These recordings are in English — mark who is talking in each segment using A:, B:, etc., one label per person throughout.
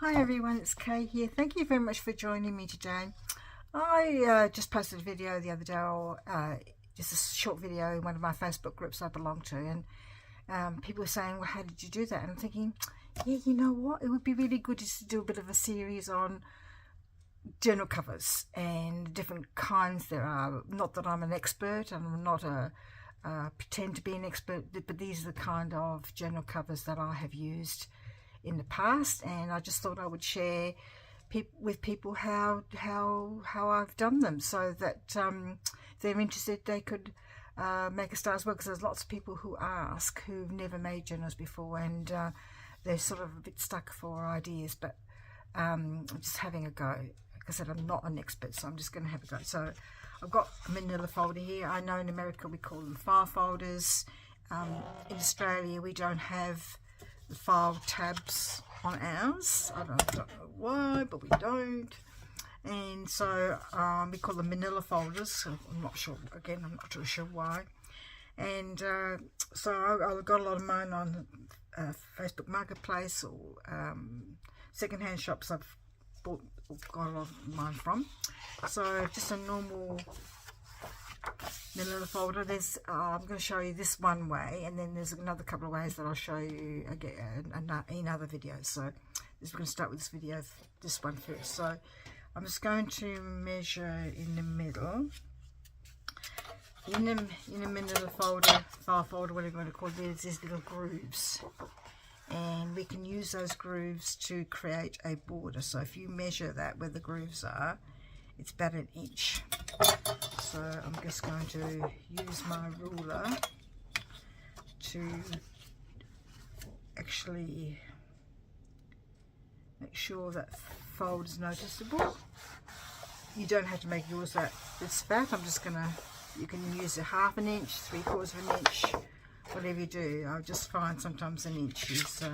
A: Hi everyone, it's Kay here. Thank you very much for joining me today. I just posted a video the other day, or just a short video in one of my Facebook groups I belong to, and people were saying, well, how did you do that? And I'm thinking, yeah, you know what, it would be really good just to do a bit of a series on journal covers and different kinds there are. Not that I'm an expert, and I'm not pretend to be an expert, but these are the kind of journal covers that I have used in the past, and I just thought I would share with people how I've done them, so that if they're interested, they could make a start as well, because there's lots of people who ask who've never made journals before, and they're sort of a bit stuck for ideas, but I'm just having a go. Like I said, I'm not an expert, so I'm just going to have a go. So I've got a manila folder here. I know in America we call them file folders. In Australia we don't have the file tabs on ours. I don't know why, but we don't. And so we call them manila folders. So I'm not sure, again, I'm not too sure why. And so I got a lot of mine on Facebook Marketplace, or secondhand shops I've got a lot of mine from. So just a normal manila folder. There's I'm going to show you this one way, and then there's another couple of ways that I'll show you again in other videos. So we're going to start with this one first. So I'm just going to measure in the middle, in the manila folder, file folder, whatever you want to call it. There's these little grooves, and we can use those grooves to create a border. So if you measure that where the grooves are, it's about 1 inch. So I'm just going to use my ruler to actually make sure that fold is noticeable. You don't have to make yours this fat. I'm just gonna, you can use a 1/2 inch, 3/4 of an inch, whatever you do. I just find sometimes 1 inch is a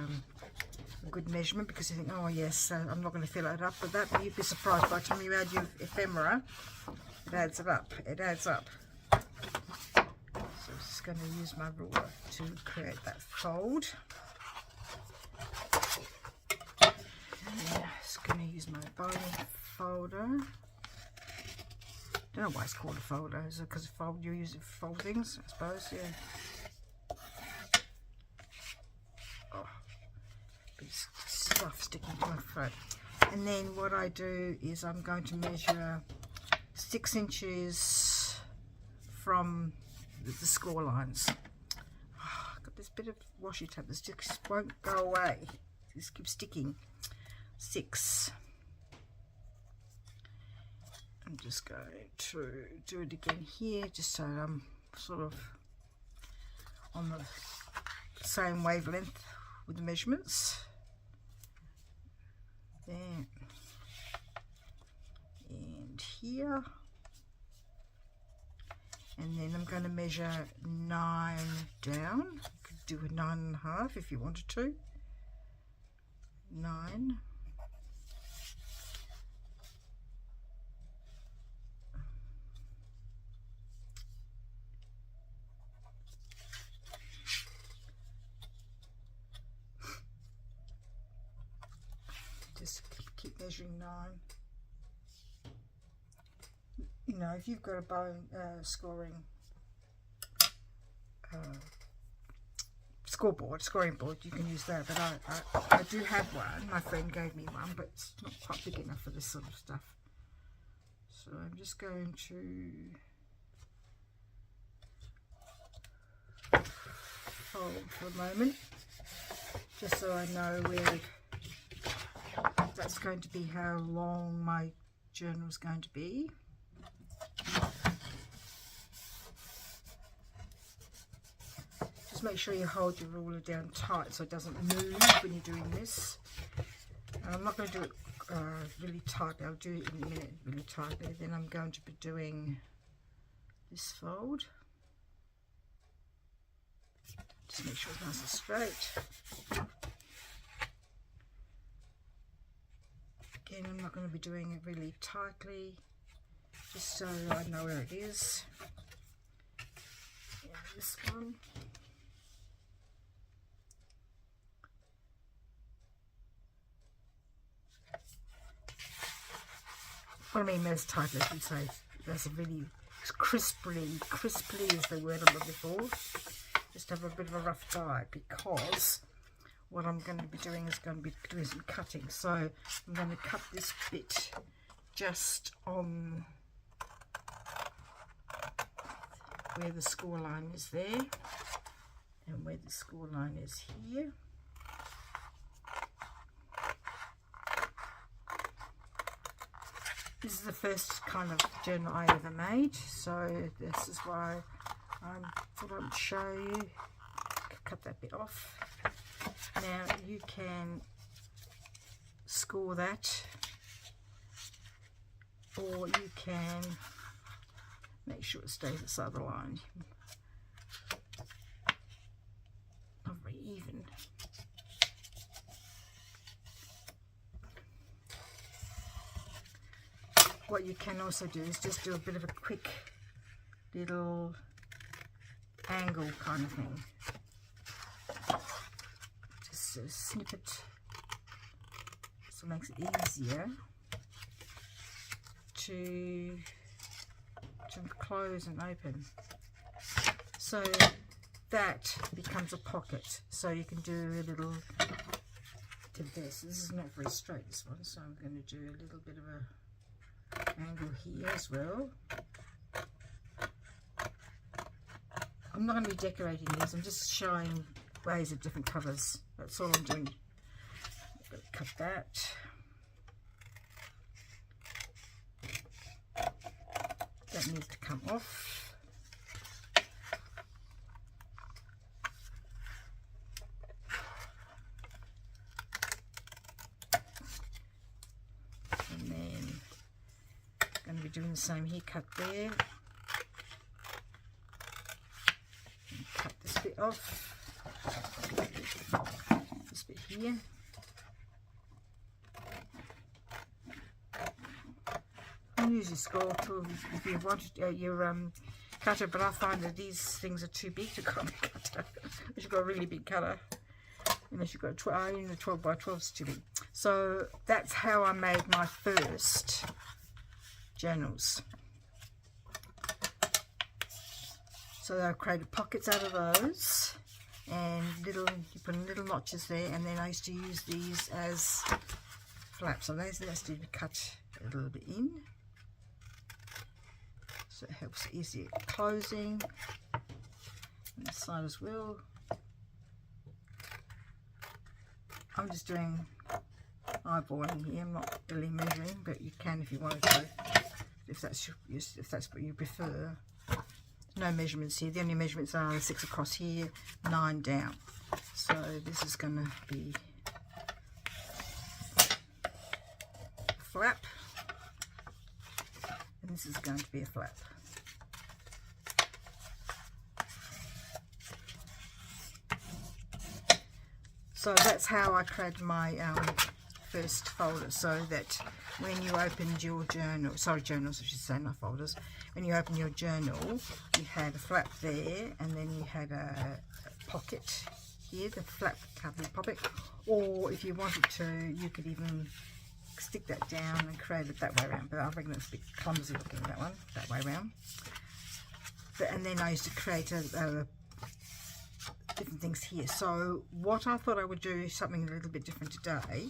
A: good measurement, because you think, oh yes, I'm not going to fill it up, but that, you'd be surprised by the time you add your ephemera, it adds it up. It adds up. So I'm just going to use my ruler to create that fold. And I'm just going to use my bony folder. Don't know why it's called a folder. Is it because you use it for fold things? I suppose, yeah. Oh, bit of stuff sticking to my throat. And then what I do is I'm going to measure 6 inches from the score lines. Oh, I've got this bit of washi tape. This just won't go away. This keeps sticking. 6. I'm just going to do it again here, just so I'm sort of on the same wavelength with the measurements. There. And here. And then I'm going to measure 9 down. You could do a 9.5 if you wanted to. 9. Just keep measuring 9. You know, if you've got a bone scoring scoring board, you can use that. But I do have one. My friend gave me one, but it's not quite big enough for this sort of stuff. So I'm just going to hold for a moment, just so I know where that's going to be, how long my journal is going to be. Just make sure you hold your ruler down tight so it doesn't move when you're doing this. And I'm not going to do it really tightly. I'll do it in a minute really tightly. Then I'm going to be doing this fold. Just make sure it's nice and straight. Again, I'm not going to be doing it really tightly, just so I know where it is. Yeah, this one. what I mean, as tight as you say, that's a really crisply is the word I'm looking for. Just have a bit of a rough dye, because what I'm going to be doing is going to be doing some cutting. So I'm going to cut this bit just on where the score line is there, and where the score line is here. This is the first kind of journal I ever made, so this is why I thought I'd show you. Cut that bit off. Now you can score that, or you can make sure it stays the side of the line. Not very even. What you can also do is just do a bit of a quick little angle kind of thing. Just a snippet, so it makes it easier to close and open. So that becomes a pocket. So you can do a little to this. This is not very straight, this one, so I'm going to do a little bit of a angle here as well. I'm not going to be decorating these, I'm just showing ways of different colours. That's all I'm doing. I'm going to cut that. That needs to come off. And then I'm going to be doing the same here, cut there. And cut this bit off. This bit here. I usually scroll through if you want your cutter, but I find that these things are too big to cut on a cutter. Unless you've got a really big cutter. Unless you've got a 12 by 12 is too big. So that's how I made my first journals. So I created pockets out of those, and you put little notches there, and then I used to use these as flaps. So those to be cut a little bit in, so it helps easier closing. And this side as well. I'm just doing eyeballing here. I'm not really measuring, but you can if you wanted to, if that's what you prefer. No measurements here. The only measurements are 6 across here, 9 down. So this is going to be a flap, and this is going to be a flap. So that's how I created my first folder, so that when you opened your journals, I should say, not folders, when you open your journal, you had a flap there, and then you had a pocket here, the flap covered pocket, or if you wanted to, you could even stick that down and create it that way around, but I reckon it's a bit clumsy looking, that one, that way around. And then I used to create different things here. So what I thought I would do, something a little bit different today,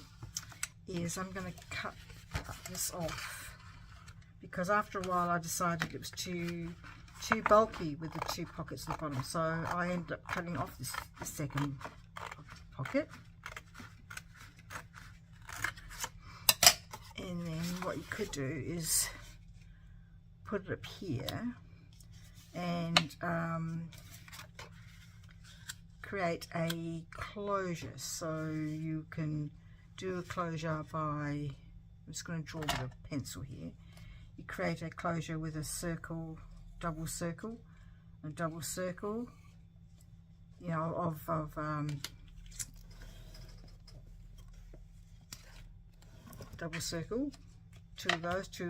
A: is I'm going to cut this off, because after a while I decided it was too bulky with the 2 pockets at the bottom, so I ended up cutting off this second pocket. And then what you could do is put it up here and create a closure. So you can do a closure by, I'm just going to draw with a pencil here. You create a closure with a circle, double circle, and double circle, you know, double circle, two of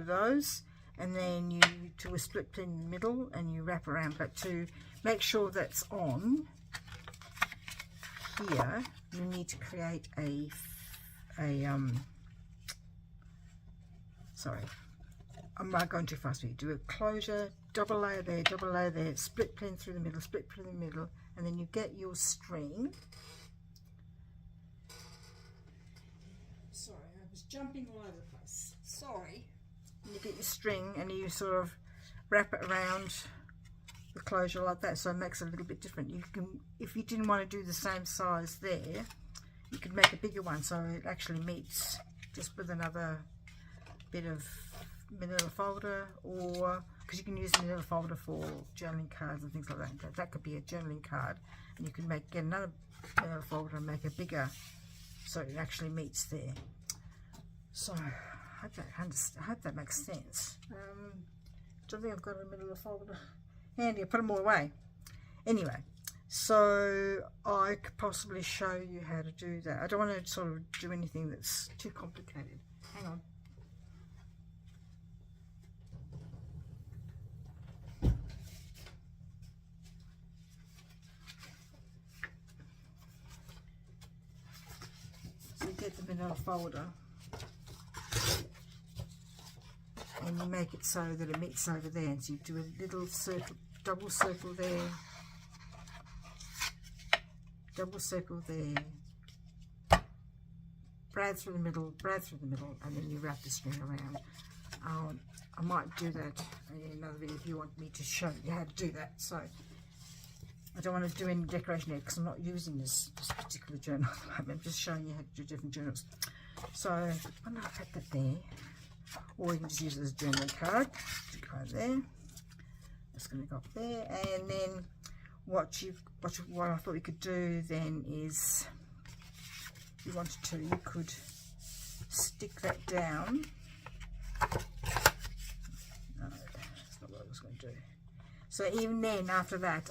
A: those, and then you do a split in the middle and you wrap around. But to make sure that's on here, you need to create I'm not going too fast. You do a closure, double layer there, split pin through the middle, split pin in the middle, and then you get your string. Sorry, I was jumping all over the place. Sorry. You get your string and you sort of wrap it around the closure like that, so it makes it a little bit different. You can, if you didn't want to do the same size there, you could make a bigger one so it actually meets just with another bit of manila folder, or because you can use manila folder for journaling cards and things like that. That could be a journaling card, and you can get another manila folder and make it bigger so it actually meets there. So I hope that makes sense. I think I've got a manila folder handy. I put them all away. Anyway, so I could possibly show you how to do that. I don't want to sort of do anything that's too complicated. Hang on. So you get the manila folder and you make it so that it meets over there, and so you do a little circle, double circle there, double circle there, braid through the middle, and then you wrap the string around. I might do that in another video if you want me to show you how to do that. So I don't want to do any decoration here because I'm not using this particular journal at the moment. I'm just showing you how to do different journals. So I'm going to put that there, or you can just use it as a journaling card. Go there. It's going to go up there, and then what I thought you could do then is, if you wanted to, you could stick that down. No, that's not what I was going to do. So even then, after that,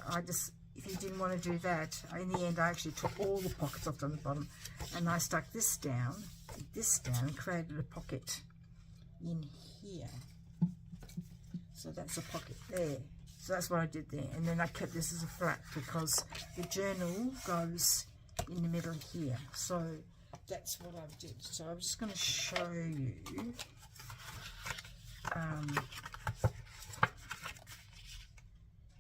A: if you didn't want to do that, in the end I actually took all the pockets off on the bottom, and I stuck this down, and created a pocket in here. So that's a pocket there. So that's what I did there, and then I kept this as a flap because the journal goes in the middle here. So that's what I did. So I'm just going to show you.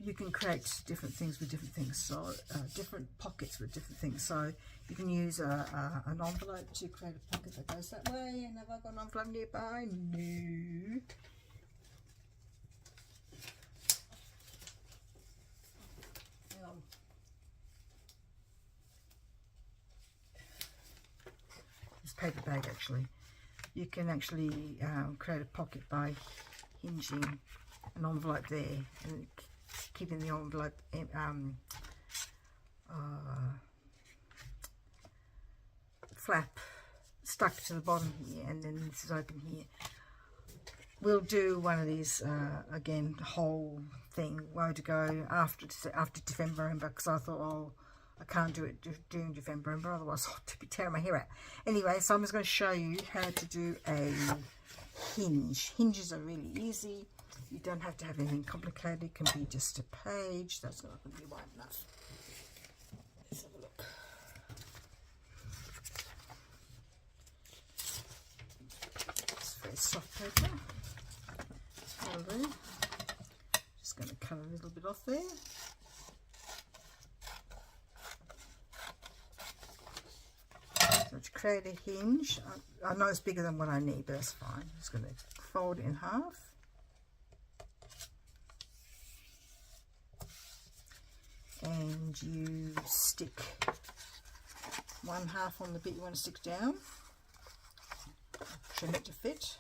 A: You can create different things with different things, so different pockets with different things. So you can use an envelope to create a pocket that goes that way. And have I got an envelope nearby? No. This paper bag, actually, you can actually create a pocket by hinging an envelope there and keeping the envelope flap stuck to the bottom here, and then this is open here. We'll do one of these again, whole thing, woe to go after December, because I thought, oh, I can't do it during December, otherwise I'll be tearing my hair out. Anyway, so I'm just going to show you how to do a hinge. Hinges are really easy. You don't have to have anything complicated. It can be just a page. That's not going to be wide enough. Let's have a look. It's very soft paper. Just going to cut a little bit off there. So to create a hinge, I know it's bigger than what I need, but that's fine. I'm just going to fold it in half. And you stick one half on the bit you want to stick down, trim it to fit.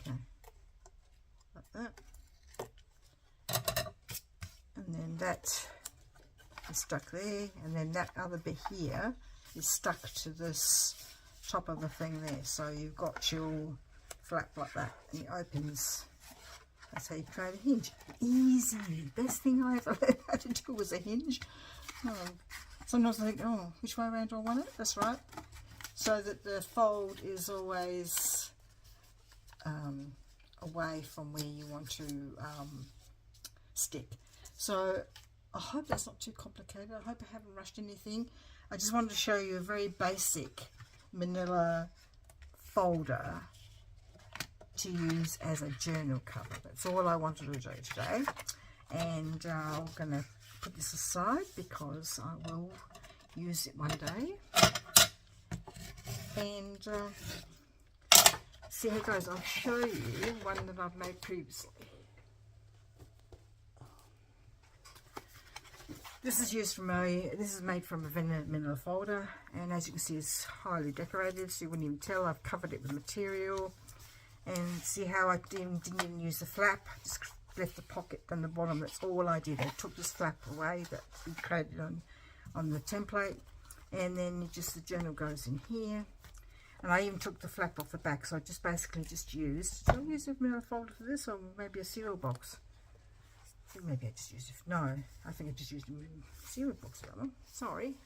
A: Okay, like that. And then that is stuck there, and then that other bit here is stuck to this top of the thing there. So you've got your flap like that, and it opens. That's how you create a hinge. Easy. Best thing I ever learned how to do was a hinge. Sometimes I think, oh, which way around do I want it? That's right. So that the fold is always away from where you want to stick. So I hope that's not too complicated. I hope I haven't rushed anything. I just wanted to show you a very basic manila folder to use as a journal cover. That's all I wanted to do today. And I'm going to put this aside because I will use it one day. And see how it goes. I'll show you one that I've made previously. This is made from a vanilla folder, and as you can see, it's highly decorated, so you wouldn't even tell. I've covered it with material, and see how I didn't even use the flap. Just left the pocket on the bottom. That's all I did. I took this flap away that we created on the template, and then just the journal goes in here. And I even took the flap off the back, so I just basically used. Did I use a manila folder for this, or maybe a cereal box? Maybe I just used it. No, I think I just used a cereal box for that one. Sorry,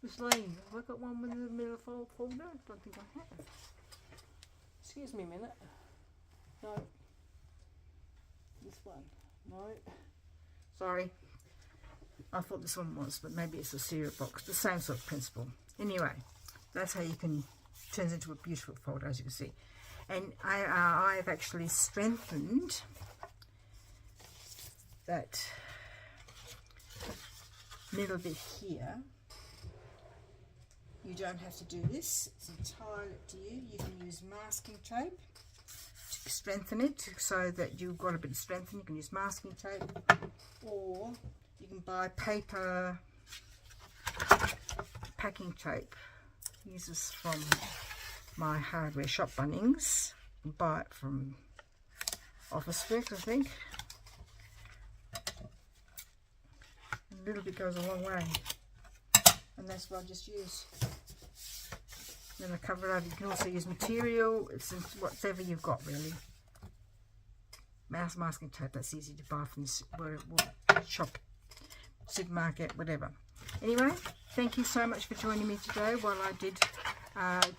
A: Miss Lane. Have I got one with a manila folder? I don't think I have. Excuse me a minute. No. This one. No. Sorry. I thought this one was, but maybe it's a cereal box. The same sort of principle. Anyway, that's how you can turn it into a beautiful folder, as you can see. And I've actually strengthened that middle bit here. You don't have to do this. It's entirely up to you. You can use masking tape to strengthen it so that you've got a bit of strength. You can use masking tape, or you can buy paper packing tape. Use this from my hardware shop, Bunnings. You can buy it from Officeworks, I think. A little bit goes a long way, and that's what I just use. Then I cover it over. You can also use material. It's whatever you've got, really. Masking tape, that's easy to buy from the shop, supermarket, whatever. Anyway, thank you so much for joining me today while I did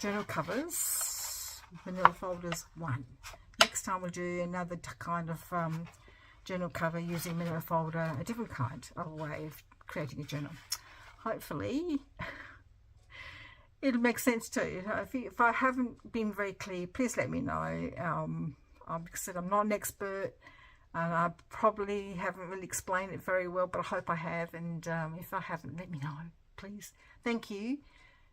A: journal covers, manila folders 1. Next time we'll do another kind of journal cover using manila folder, a different kind of way of creating a journal. Hopefully it'll make sense to you. If I haven't been very clear, please let me know. Like I said, I'm not an expert, and I probably haven't really explained it very well, but I hope I have. And if I haven't, let me know, please. Thank you.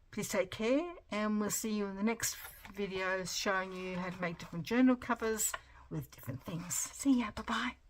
A: Please take care, and we'll see you in the next videos showing you how to make different journal covers with different things. See ya. Bye-bye.